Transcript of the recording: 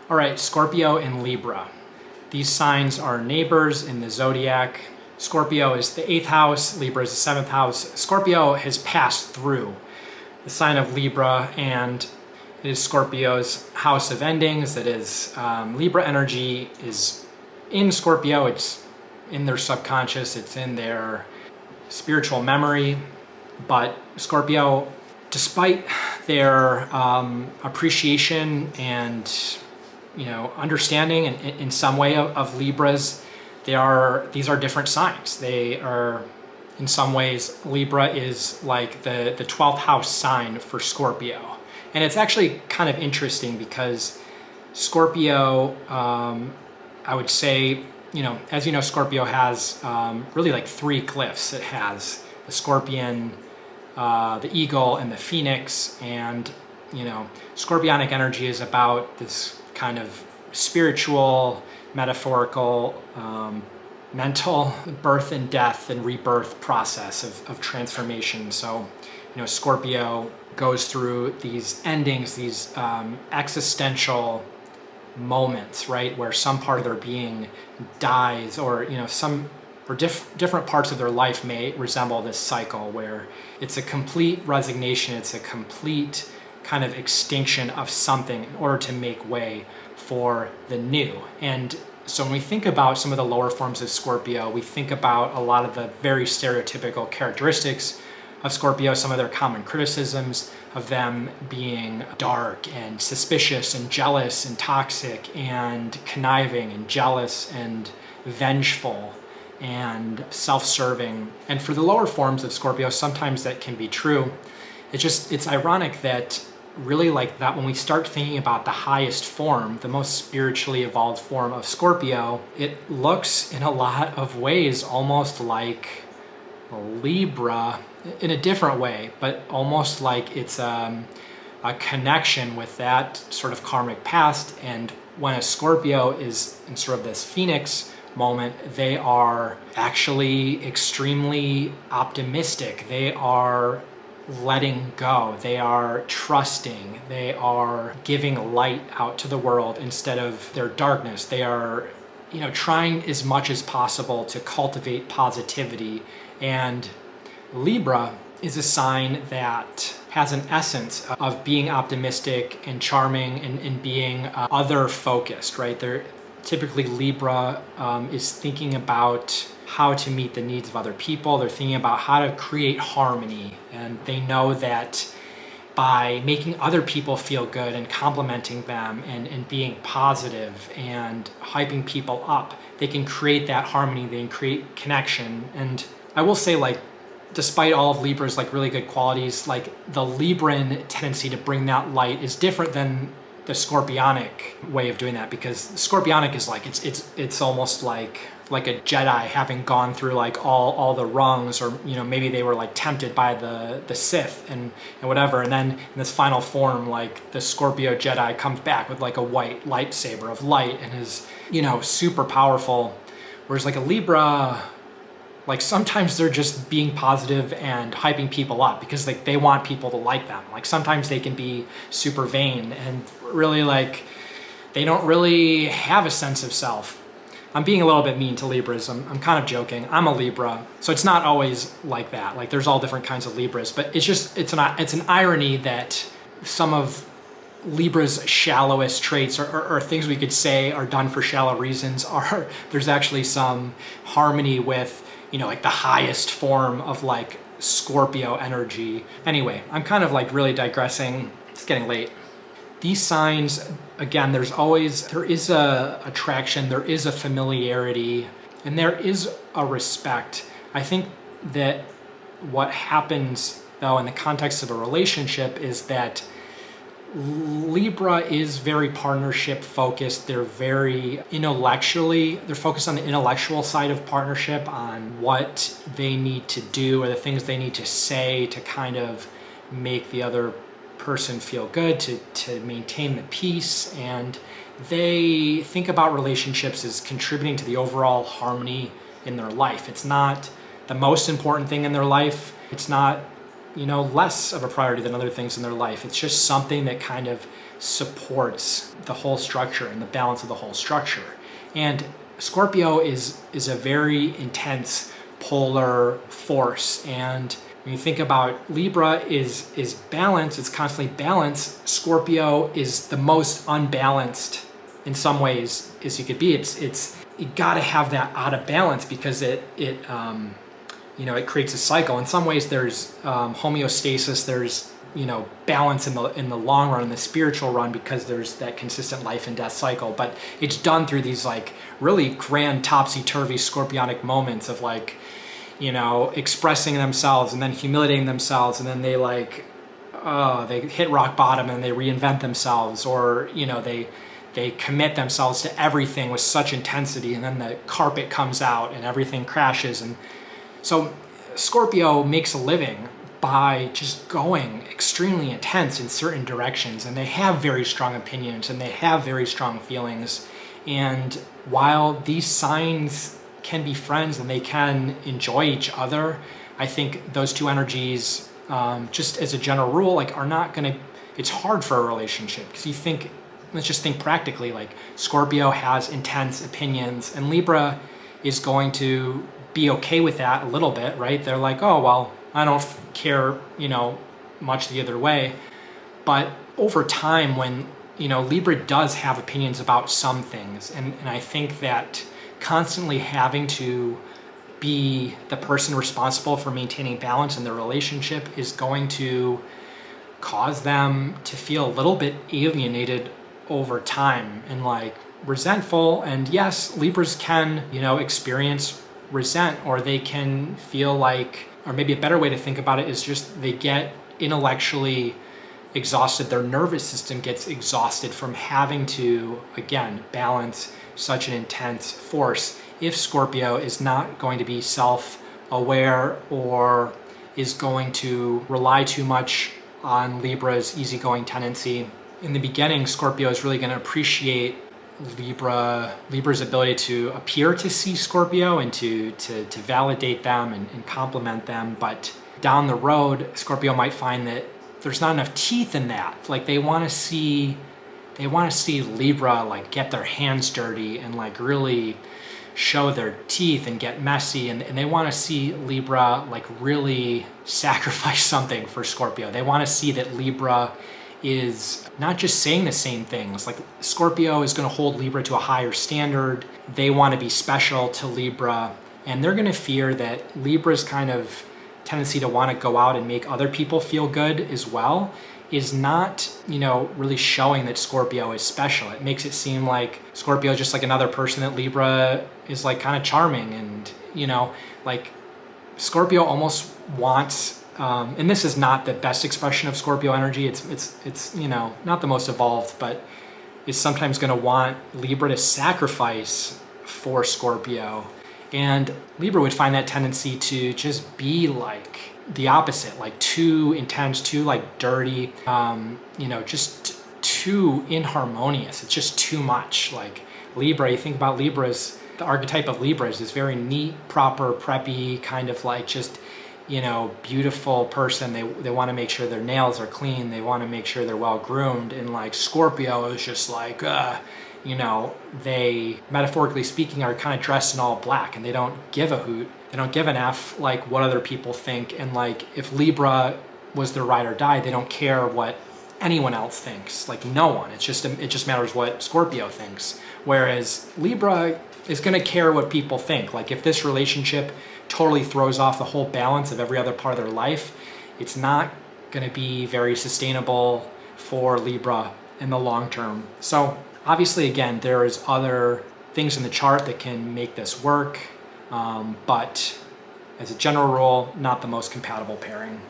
All right, Scorpio and Libra. These signs are neighbors in the Zodiac. Scorpio is the 8th house, Libra is the 7th house. Scorpio has passed through the sign of Libra, and it is Scorpio's house of endings. It is Libra energy is in Scorpio. It's in their subconscious. It's in their spiritual memory. But Scorpio, despite their appreciation and understanding in some way of Libras, these are different signs. They are, in some ways, Libra is like the 12th house sign for Scorpio. And it's actually kind of interesting because Scorpio, I would say, as you know, Scorpio has really like 3 glyphs. It has the scorpion, the eagle, and the phoenix. And, Scorpionic energy is about this kind of spiritual, metaphorical, mental birth and death and rebirth process of transformation. So, Scorpio goes through these endings, these existential moments, right, where some part of their being dies, or different parts of their life may resemble this cycle where it's a complete resignation, it's a complete kind of extinction of something in order to make way for the new. And so when we think about some of the lower forms of Scorpio, we think about a lot of the very stereotypical characteristics of Scorpio, some of their common criticisms of them being dark and suspicious and jealous and toxic and conniving and jealous and vengeful and self-serving. And for the lower forms of Scorpio, sometimes that can be true. It's ironic that really like that when we start thinking about the highest form, the most spiritually evolved form of Scorpio, it looks in a lot of ways almost like Libra in a different way, but almost like it's a connection with that sort of karmic past. And when a Scorpio is in sort of this phoenix moment, they are actually extremely optimistic. They are letting go. They are trusting. They are giving light out to the world instead of their darkness. They are, trying as much as possible to cultivate positivity. And Libra is a sign that has an essence of being optimistic and charming and being other focused, right? They're typically Libra is thinking about how to meet the needs of other people. They're thinking about how to create harmony, and they know that by making other people feel good and complimenting them and being positive and hyping people up, they can create that harmony, they can create connection. And I will say, like, despite all of Libra's like really good qualities, like the Libran tendency to bring that light is different than the Scorpionic way of doing that, because Scorpionic is like it's almost like a Jedi having gone through like all the rungs, or maybe they were like tempted by the Sith and whatever, and then in this final form, like the Scorpio Jedi comes back with like a white lightsaber of light and is super powerful, whereas like a Libra, like sometimes they're just being positive and hyping people up because like they want people to like them. Like sometimes they can be super vain and really like they don't really have a sense of self. I'm being a little bit mean to Libras. I'm kind of joking. I'm a Libra, so it's not always like that. Like there's all different kinds of Libras, but it's an irony that some of Libra's shallowest traits or things we could say are done for shallow reasons there's actually some harmony with like the highest form of like Scorpio energy. Anyway, I'm kind of like really digressing. It's getting late. These signs, again, there is a attraction, there is a familiarity, and there is a respect. I think that what happens though in the context of a relationship is that Libra is very partnership focused. They're very they're focused on the intellectual side of partnership, on what they need to do or the things they need to say to kind of make the other person feel good, to maintain the peace. And they think about relationships as contributing to the overall harmony in their life. It's not the most important thing in their life. It's not less of a priority than other things in their life. It's just something that kind of supports the whole structure and the balance of the whole structure. And Scorpio is a very intense polar force. And when you think about Libra is balance, it's constantly balanced. Scorpio is the most unbalanced in some ways as you could be. It's you got to have that out of balance because it creates a cycle. In some ways, there's homeostasis. There's balance in the long run, in the spiritual run, because there's that consistent life and death cycle. But it's done through these like really grand topsy-turvy scorpionic moments of like, expressing themselves and then humiliating themselves, and then they they hit rock bottom and they reinvent themselves, or they commit themselves to everything with such intensity, and then the carpet comes out and everything crashes. And so Scorpio makes a living by just going extremely intense in certain directions, and they have very strong opinions and they have very strong feelings. And while these signs can be friends and they can enjoy each other, I think those two energies, just as a general rule, are not gonna, it's hard for a relationship, because let's just think practically, Scorpio has intense opinions and Libra is going to be okay with that a little bit, right? They're like, oh, well, I don't care, much the other way. But over time, when, Libra does have opinions about some things, and I think that constantly having to be the person responsible for maintaining balance in the relationship is going to cause them to feel a little bit alienated over time and resentful. And yes, Libras can, experience resent, or they can feel or maybe a better way to think about it is just they get intellectually exhausted. Their nervous system gets exhausted from having to, again, balance such an intense force. If Scorpio is not going to be self-aware or is going to rely too much on Libra's easygoing tendency, in the beginning, Scorpio is really going to appreciate Libra's ability to appear to see Scorpio and to validate them and compliment them. But down the road, Scorpio might find that there's not enough teeth in that. They want to see Libra get their hands dirty and really show their teeth and get messy, and they want to see Libra really sacrifice something for Scorpio. They want to see that Libra is not just saying the same things. Scorpio is going to hold Libra to a higher standard. They want to be special to Libra, and they're going to fear that Libra's kind of tendency to want to go out and make other people feel good as well is not, really showing that Scorpio is special. It makes it seem like Scorpio is just another person that Libra is kind of charming, and Scorpio almost wants, and this is not the best expression of Scorpio energy. It's not the most evolved, but is sometimes going to want Libra to sacrifice for Scorpio. And Libra would find that tendency to just be the opposite, too intense, too dirty, just too inharmonious. It's just too much. Libra, you think about Libras, the archetype of Libra is this very neat, proper, preppy, kind of just, beautiful person. They want to make sure their nails are clean. They want to make sure they're well groomed. And Scorpio is just they, metaphorically speaking, are kind of dressed in all black, and they don't give a hoot. They don't give an F what other people think. And if Libra was their ride or die, they don't care what anyone else thinks. No one. It just matters what Scorpio thinks. Whereas Libra is going to care what people think. If this relationship totally throws off the whole balance of every other part of their life, it's not going to be very sustainable for Libra in the long term. So obviously, again, there is other things in the chart that can make this work, but as a general rule, not the most compatible pairing.